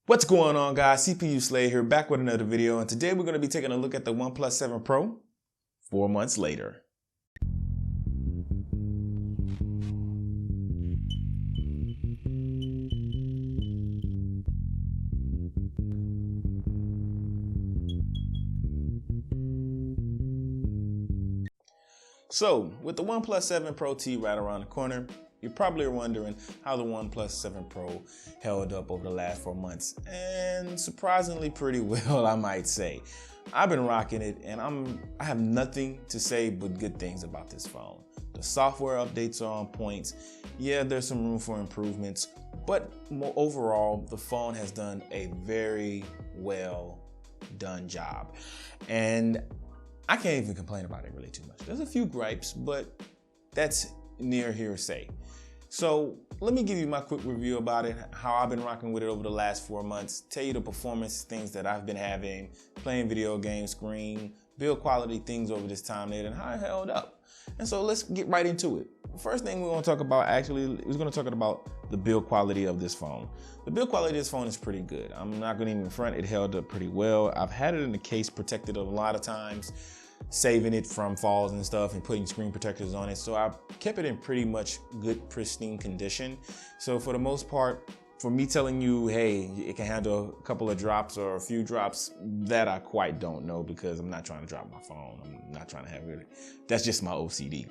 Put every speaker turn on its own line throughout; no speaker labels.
What's going on, guys? CPU Slay here, back with another video, and today we're going to be taking a look at the OnePlus 7 Pro 4 months later. So, with the OnePlus 7 Pro T right around the corner, you're probably wondering how the OnePlus 7 Pro held up over the last 4 months, and surprisingly pretty well, I might say. I've been rocking it, and I have nothing to say but good things about this phone. The software updates are on point. Yeah, there's some room for improvements, but overall, the phone has done a very well done job. And I can't even complain about it really too much. There's a few gripes, but that's near hearsay. So let me give you my quick review about it, how I've been rocking with it over the last 4 months, tell you the performance things that I've been having, playing video games, screen, build quality things over this time there, and how it held up. And so let's get right into it. The first thing we're going to talk about is going to talk about the build quality of this phone. The build quality of this phone is pretty good. I'm not going to even front, it held up pretty well. I've had it in the case protected a lot of times, saving it from falls and stuff and putting screen protectors on it. So I kept it in pretty much good, pristine condition. So for the most part, for me telling you, hey, it can handle a couple of drops or a few drops, that I quite don't know, because I'm not trying to drop my phone. I'm not trying to have it. That's just my OCD.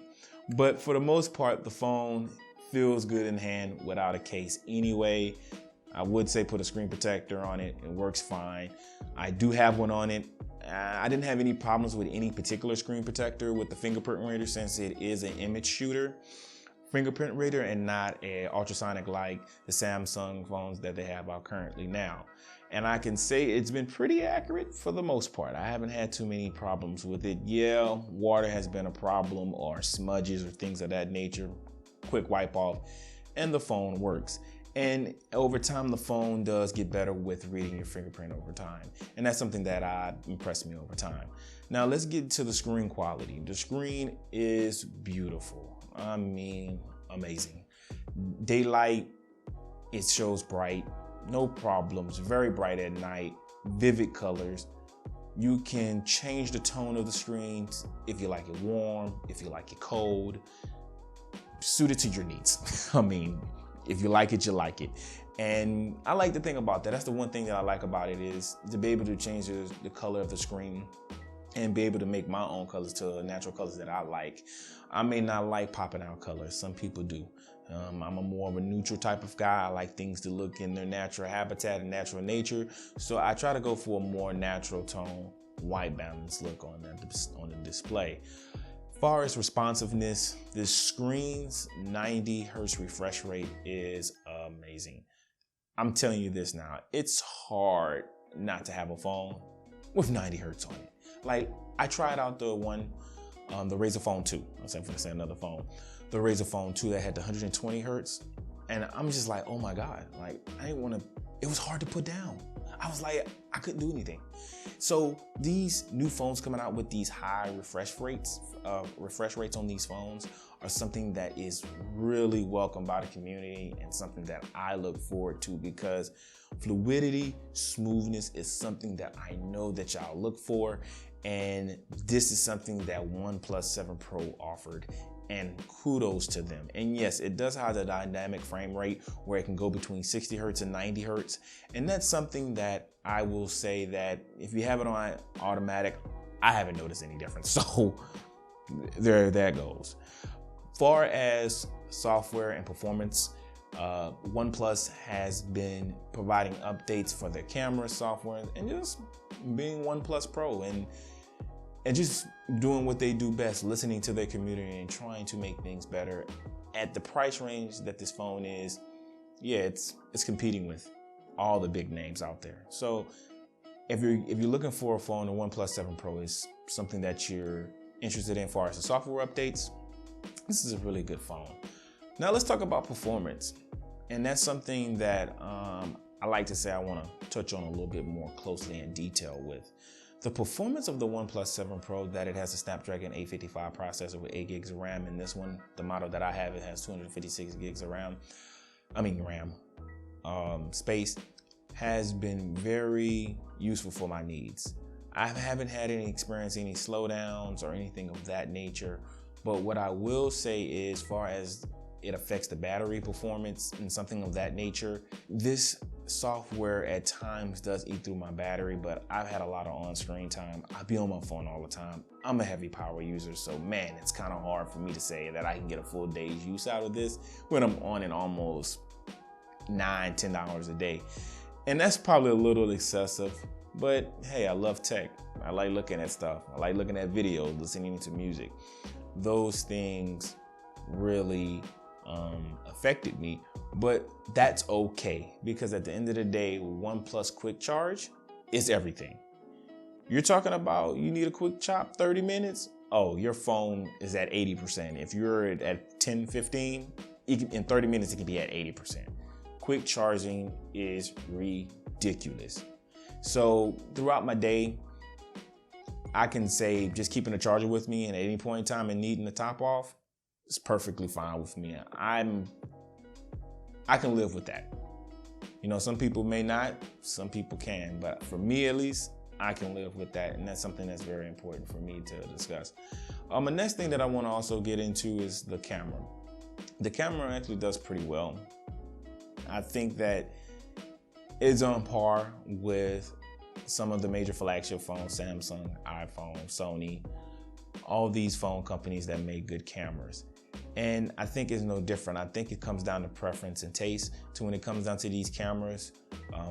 But for the most part, the phone feels good in hand without a case anyway. I would say put a screen protector on it. It works fine. I do have one on it. I didn't have any problems with any particular screen protector with the fingerprint reader, since it is an image shooter fingerprint reader and not a ultrasonic like the Samsung phones that they have out currently now. And I can say it's been pretty accurate for the most part. I haven't had too many problems with it. Yeah, water has been a problem, or smudges or things of that nature. Quick wipe off and the phone works. And over time, the phone does get better with reading your fingerprint over time. And that's something that impressed me over time. Now let's get to the screen quality. The screen is beautiful. I mean, amazing. Daylight, it shows bright, no problems, very bright at night, vivid colors. You can change the tone of the screen if you like it warm, if you like it cold, suited to your needs. I mean, if you like it, you like it. And I like the thing about that. That's the one thing that I like about it, is to be able to change the color of the screen and be able to make my own colors to natural colors that I like. I may not like popping out colors. Some people do. I'm a more of a neutral type of guy. I like things to look in their natural habitat and natural nature. So I try to go for a more natural tone, white balance look on the display. As far as responsiveness, this screen's 90 hertz refresh rate is amazing. I'm telling you this now, it's hard not to have a phone with 90 hertz on it. Like, I tried out the Razr Phone 2. I was going to say another phone. The Razr Phone 2 that had the 120 hertz. And I'm just like, oh my God, like, it was hard to put down. I was like, I couldn't do anything. So these new phones coming out with these high refresh rates on these phones are something that is really welcomed by the community, and something that I look forward to, because fluidity, smoothness is something that I know that y'all look for. And this is something that OnePlus 7 Pro offered, and kudos to them. And yes, it does have the dynamic frame rate where it can go between 60 hertz and 90 hertz. And that's something that I will say that if you have it on automatic, I haven't noticed any difference. So there that goes. Far as software and performance, OnePlus has been providing updates for their camera software, and just being OnePlus Pro and just doing what they do best, listening to their community and trying to make things better at the price range that this phone is. Yeah, it's competing with all the big names out there. So if you're looking for a phone, the OnePlus 7 Pro is something that you're interested in. As far as the software updates, this is a really good phone. Now let's talk about performance. And that's something that I like to say I want to touch on a little bit more closely in detail with. The performance of the OnePlus 7 Pro, that it has a Snapdragon 855 processor with 8 gigs of RAM. In this one, the model that I have, it has 256 gigs of RAM. space. has been very useful for my needs. I haven't had any slowdowns or anything of that nature, but what I will say is, as far as it affects the battery performance and something of that nature, this software at times does eat through my battery, but I've had a lot of on-screen time. I be on my phone all the time. I'm a heavy power user, so man, it's kind of hard for me to say that I can get a full day's use out of this when I'm on it almost 9-10 hours a day. And that's probably a little excessive, but hey, I love tech. I like looking at stuff. I like looking at videos, listening to music. Those things really affected me, but that's okay, because at the end of the day, OnePlus Quick Charge is everything. You're talking about you need a quick chop 30 minutes. Oh, your phone is at 80%. If you're at 10, 15, in 30 minutes, it can be at 80%. Quick charging is ridiculous. So throughout my day, I can say just keeping a charger with me, and at any point in time and needing to top off, it's perfectly fine with me. I can live with that. You know, some people may not, some people can, but for me at least, I can live with that, and that's something that's very important for me to discuss. The next thing that I want to also get into is the camera. The camera actually does pretty well. I think that it's on par with some of the major flagship phones, Samsung, iPhone, Sony, all these phone companies that make good cameras. And I think it's no different. I think it comes down to preference and taste. To when it comes down to these cameras,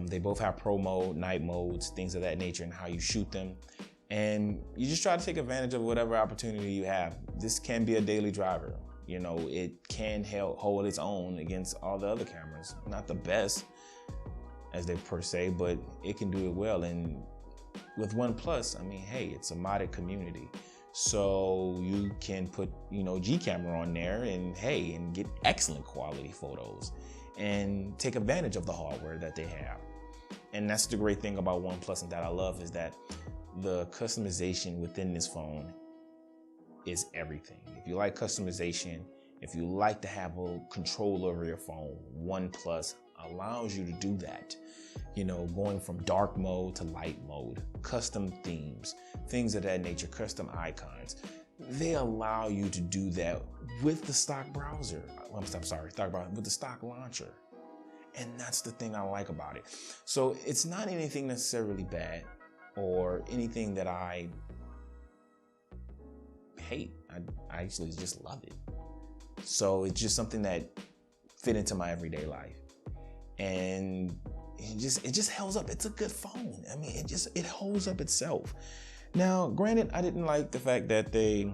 they both have pro mode, night modes, things of that nature, and how you shoot them. And you just try to take advantage of whatever opportunity you have. This can be a daily driver. You know, it can hold its own against all the other cameras. Not the best, as they per se, but it can do it well. And with OnePlus, I mean, hey, it's a modded community. So you can put, G camera on there and get excellent quality photos and take advantage of the hardware that they have. And that's the great thing about OnePlus, and that I love, is that the customization within this phone is everything. If you like customization, if you like to have a control over your phone, OnePlus allows you to do that. Going from dark mode to light mode, custom themes, things of that nature, custom icons. They allow you to do that with the stock browser. With the stock launcher. And that's the thing I like about it. So it's not anything necessarily bad or anything that I hate. I actually just love it. So it's just something that fit into my everyday life. And it just holds up. It's a good phone. I mean, it holds up itself. Now, granted, I didn't like the fact that they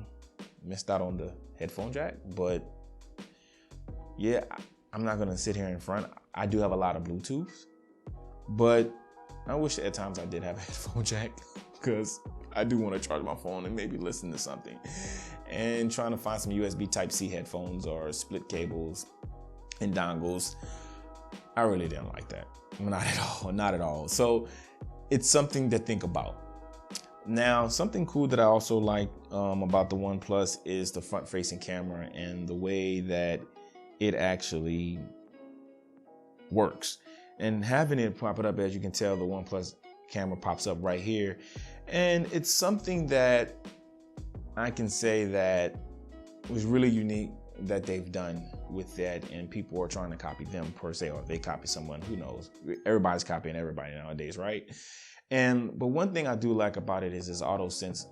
missed out on the headphone jack, but yeah, I'm not gonna sit here in front. I do have a lot of Bluetooth, but I wish at times I did have a headphone jack, because I do want to charge my phone and maybe listen to something. And trying to find some USB Type-C headphones or split cables and dongles, I really didn't like that. Not at all. So it's something to think about. Now, something cool that I also like about the OnePlus is the front-facing camera and the way that it actually works. And having it pop it up, as you can tell, the OnePlus camera pops up right here. And it's something that I can say that was really unique that they've done with that, and people are trying to copy them per se, or they copy someone, who knows. Everybody's copying everybody nowadays, right? But one thing I do like about it is this auto sense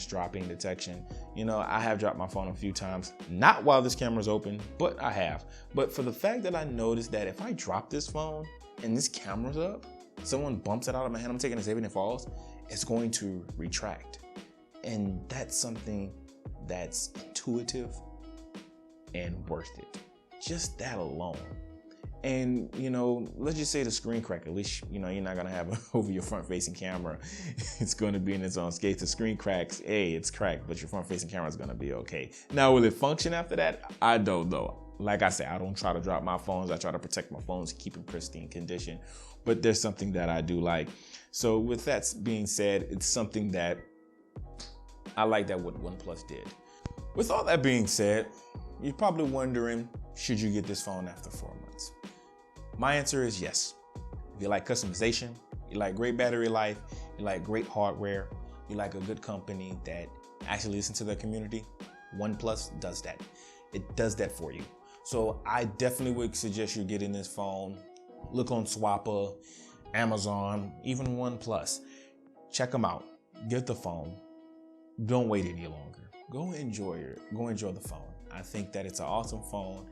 dropping detection. I have dropped my phone a few times, not while this camera's open, but I have. But for the fact that I noticed that if I drop this phone and this camera's up, someone bumps it out of my hand, I'm taking a save and it falls, it's going to retract. And that's something that's intuitive and worth it. Just that alone. And, let's just say the screen crack, at least, you're not going to have it over your front-facing camera. It's going to be in its own scale. The screen cracks, it's cracked, but your front-facing camera is going to be okay. Now, will it function after that? I don't know. Like I said, I don't try to drop my phones. I try to protect my phones, keep in pristine condition. But there's something that I do like. So with that being said, it's something that I like that what OnePlus did. With all that being said, you're probably wondering, should you get this phone after 4 months? My answer is yes. If If you like customization, you like great battery life, you like great hardware, you like a good company that actually listens to their community, OnePlus does that. It does that for you. So I definitely would suggest you getting this phone. Look on Swappa, Amazon, even OnePlus. Check them out. Get the phone. Don't wait any longer. Go enjoy the phone. I think that it's an awesome phone.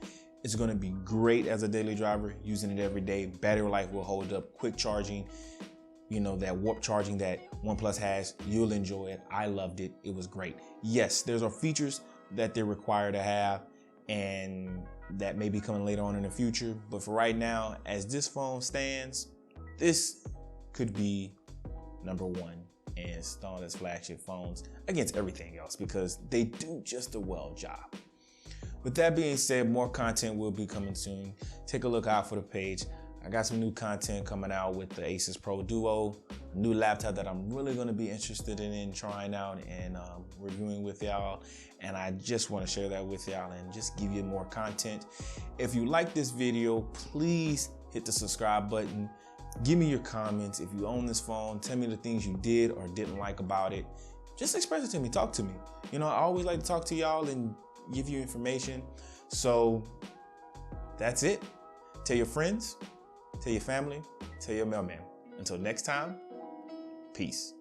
It's going to be great as a daily driver, using it every day. Battery life will hold up. Quick charging, you know, that warp charging that OnePlus has, you'll enjoy it. I loved it. It was great. Yes, there's are features that they're required to have and that may be coming later on in the future. But for right now, as this phone stands, this could be number one and installed as flagship phones against everything else because they do just a well job. With that being said, more content will be coming soon. Take a look out for the page. I got some new content coming out with the Asus Pro Duo, a new laptop that I'm really going to be interested in trying out and reviewing with y'all. And I just want to share that with y'all and just give you more content. If you like this video, please hit the subscribe button. Give me your comments. If you own this phone, tell me the things you did or didn't like about it. Just express it to me. Talk to me. You know, I always like to talk to y'all and give you information. So that's it. Tell your friends, tell your family, tell your mailman. Until next time, peace.